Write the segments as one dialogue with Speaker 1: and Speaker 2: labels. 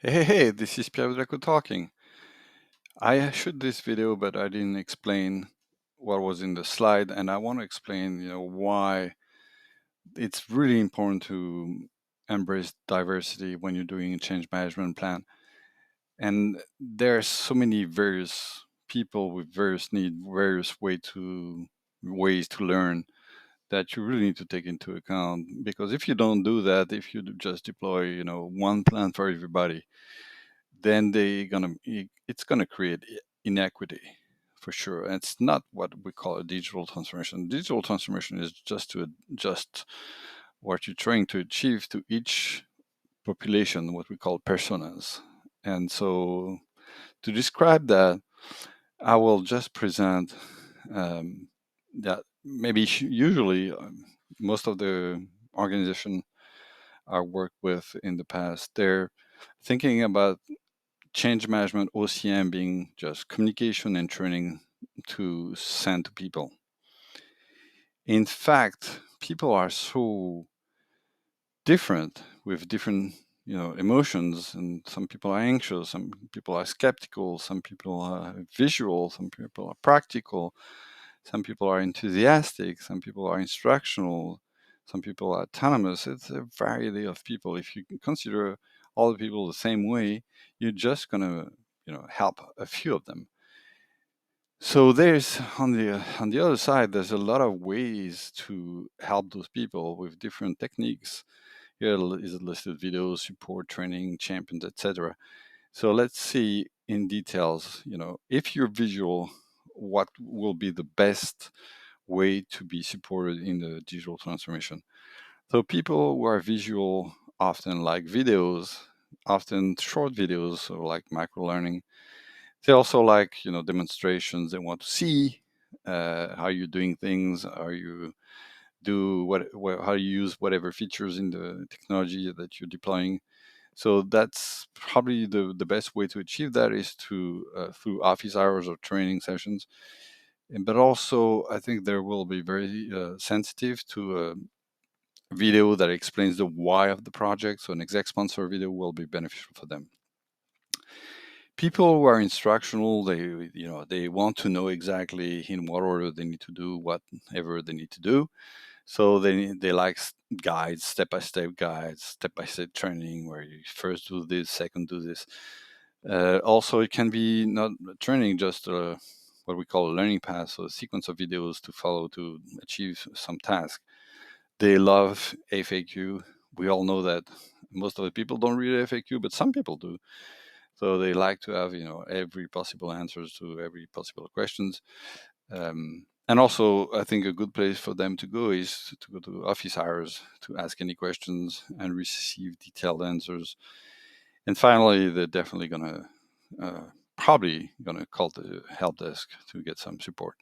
Speaker 1: Hey, this is Pierre Draco talking. I shoot this video, but I didn't explain what was in the slide, and I want to explain, why it's really important to embrace diversity when you're doing a change management plan. And there's so many various people with various needs, various ways to learn that you really need to take into account. Because if you don't do that, if you just deploy, one plan for everybody, then it's gonna create inequity for sure. And it's not what we call a digital transformation. Digital transformation is just to adjust what you're trying to achieve to each population, what we call personas. And so to describe that, I will just present that maybe usually most of the organization I worked with in the past, they're thinking about change management, OCM, being just communication and training to send to people. In fact, people are so different with different emotions, and some people are anxious, some people are skeptical, some people are visual, some people are practical, some people are enthusiastic, some people are instructional, some people are autonomous. It's a variety of people. If you consider all the people the same way, you're just gonna help a few of them. So there's on the other side, there's a lot of ways to help those people with different techniques. Here is listed: videos, support, training, champions, etc. So let's see in details. If you're visual, what will be the best way to be supported in the digital transformation? So people who are visual often like videos, often short videos, so like micro learning. They also like demonstrations. They want to see how you're doing things, how you do how you use whatever features in the technology that you're deploying. So that's probably the best way to achieve that is to through office hours or training sessions. But also, I think there will be very sensitive to a video that explains the why of the project. So an exec sponsor video will be beneficial for them. People who are instructional, they want to know exactly in what order they need to do whatever they need to do. So they like guides, step-by-step guides, step-by-step training, where you first do this, second do this. Also, it can be not training, just what we call a learning path, so a sequence of videos to follow to achieve some task. They love FAQ. We all know that most of the people don't read FAQ, but some people do. So they like to have every possible answers to every possible questions. And also, I think a good place for them to go is to go to office hours to ask any questions and receive detailed answers. And finally, they're definitely probably gonna call the help desk to get some support.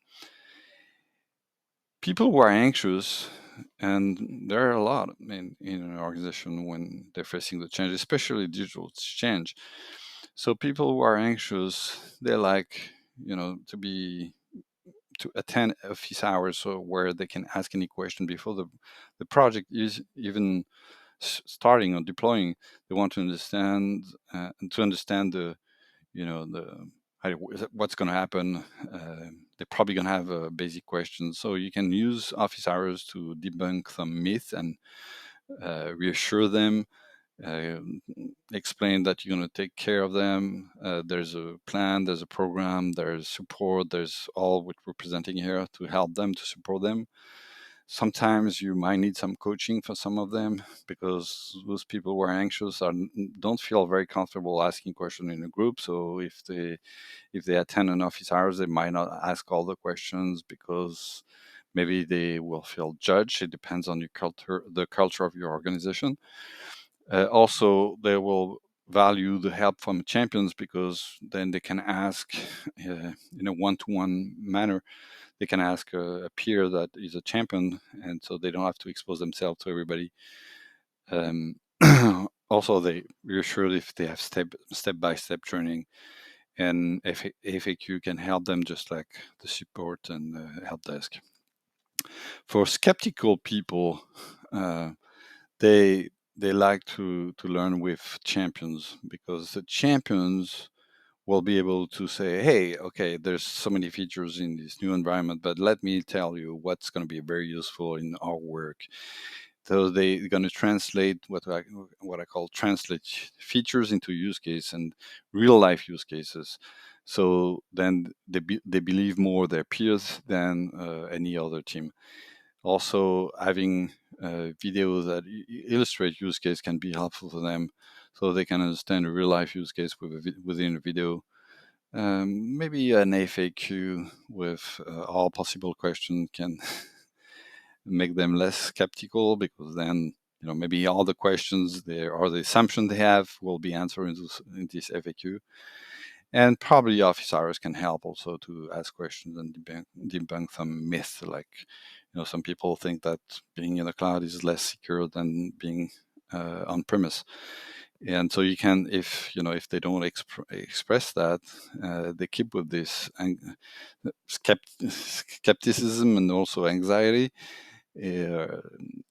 Speaker 1: People who are anxious, and there are a lot in an organization when they're facing the change, especially digital change. So people who are anxious, they like to attend office hours, so where they can ask any question before the project is even starting or deploying. They want to understand the the what's going to happen. They're probably going to have basic questions, so you can use office hours to debunk some myths and reassure them, uh, explain that you're going to take care of them. There's a plan, there's a program, there's support, there's all what we're presenting here to help them, to support them. Sometimes you might need some coaching for some of them, because those people who are anxious don't feel very comfortable asking questions in a group. So if they attend an office hours, they might not ask all the questions because maybe they will feel judged. It depends on your culture, the culture of your organization. Also, they will value the help from champions, because then they can ask in a one-to-one manner. They can ask a peer that is a champion, and so they don't have to expose themselves to everybody. Um, Also, they reassure if they have step-by-step training, and FAQ can help them just like the support and help desk. For skeptical people, uh, they they like to learn with champions, because the champions will be able to say, hey, okay, there's so many features in this new environment, but let me tell you what's going to be very useful in our work. So they're going to translate what I call translate features into use case and real life use cases. So then they believe more their peers than any other team. Also, having videos that illustrate use case can be helpful for them, so they can understand a real life use case within a video. Maybe an FAQ with all possible questions can make them less skeptical, because then maybe all the questions there or the assumption they have will be answered in this FAQ. And probably office hours can help also to ask questions and debunk some myths, like some people think that being in the cloud is less secure than being on premise. And so you can, if they don't express that, they keep with this skepticism and also anxiety. uh,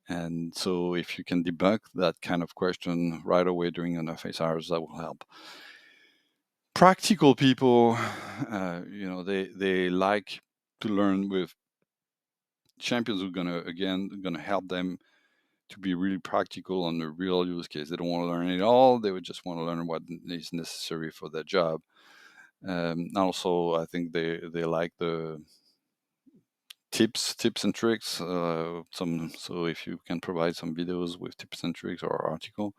Speaker 1: and so if you can debunk that kind of question right away during an office hours, that will help. Practical people, they like to learn with champions who are gonna help them to be really practical on the real use case. They don't want to learn it all. They would just want to learn what is necessary for their job. Also, I think they like the tips and tricks. So if you can provide some videos with tips and tricks or article.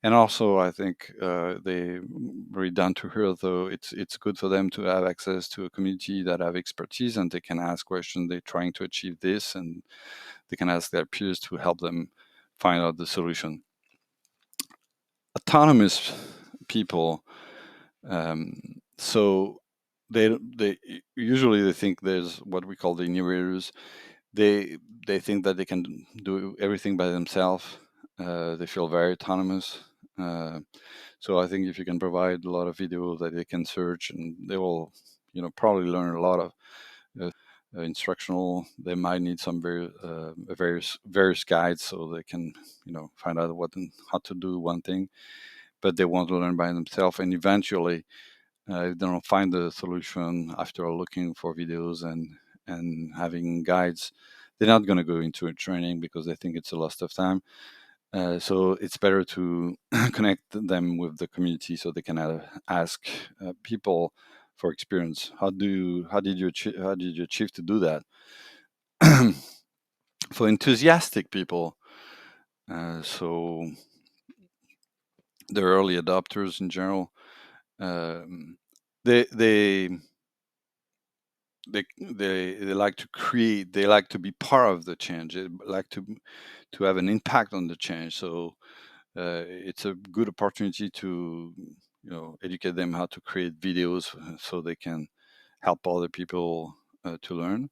Speaker 1: And also, I think they very down to earth. Though it's good for them to have access to a community that have expertise, and they can ask questions. They're trying to achieve this, and they can ask their peers to help them find out the solution. Autonomous people, so they usually they think there's what we call the innovators. They think that they can do everything by themselves. They feel very autonomous. Uh, so I think if you can provide a lot of video that they can search, and they will, probably learn a lot of instructional. They might need some various guides, so they can, find out how to do one thing. But they want to learn by themselves, and eventually, if they don't find the solution after looking for videos and having guides, they're not going to go into a training because they think it's a loss of time. So it's better to connect them with the community, so they can ask people for experience. How did you achieve to do that? For enthusiastic people, so the early adopters in general, um, they they they like to create. They like to be part of the change. They like to have an impact on the change. So it's a good opportunity to educate them how to create videos, so they can help other people to learn.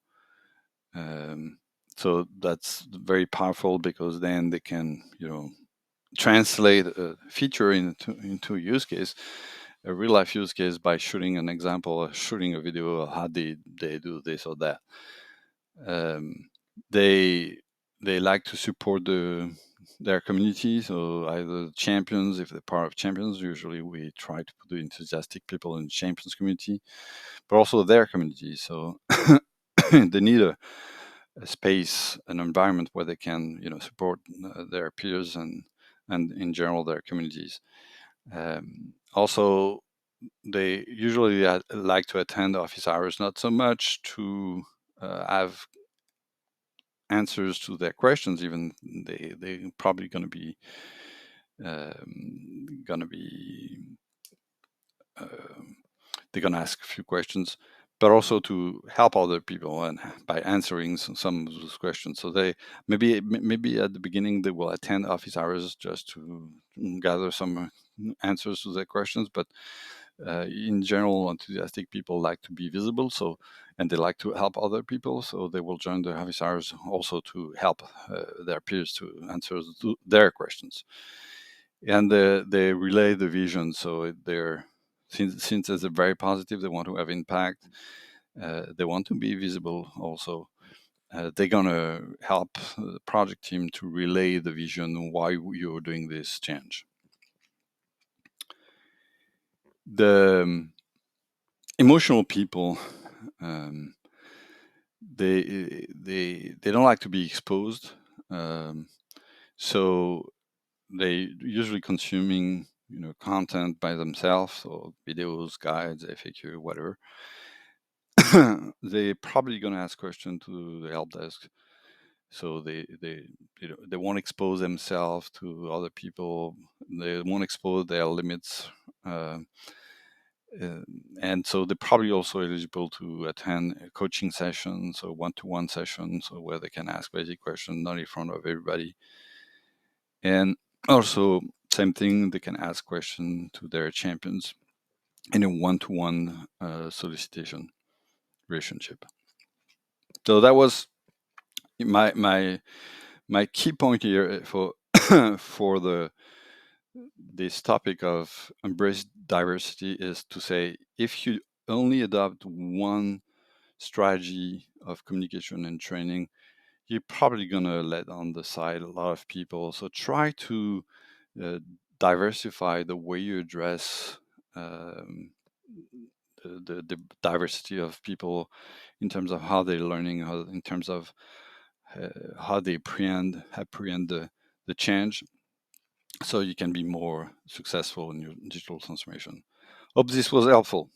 Speaker 1: Um, so that's very powerful, because then they can translate a feature into a use case, a real life use case, by shooting an example or shooting a video of how they do this or that. Um, they they like to support their community, so either champions, if they're part of champions. Usually we try to put the enthusiastic people in champions community, but also their community. So they need a space, an environment where they can support their peers and in general their communities. Also, they usually like to attend office hours, not so much to have answers to their questions. Even they probably gonna be um, they're gonna ask a few questions, but also to help other people and by answering some of those questions. So they maybe at the beginning they will attend office hours just to gather some answers to their questions, but in general, enthusiastic people like to be visible, and they like to help other people, so they will join the office hours also to help their peers to answer their questions. And they relay the vision, so they're since they're very positive, they want to have impact. They want to be visible also. they're gonna help the project team to relay the vision why you're doing this change. The emotional people, um, they don't like to be exposed, so they usually consuming content by themselves, or videos, guides, FAQ, whatever. They probably gonna ask questions to the help desk, so they won't expose themselves to other people. They won't expose their limits. Uh, uh, and so they're probably also eligible to attend coaching sessions or one-to-one sessions, or where they can ask basic questions, not in front of everybody. And also, same thing, they can ask questions to their champions in a one-to-one solicitation relationship. So that was my key point here for for this topic of embrace diversity, is to say, if you only adopt one strategy of communication and training, you're probably going to let on the side a lot of people. So try to uh, diversify the way you address um, the diversity of people, in terms of how they're learning, in terms of how they apprehend the change, so you can be more successful in your digital transformation. Hope this was helpful.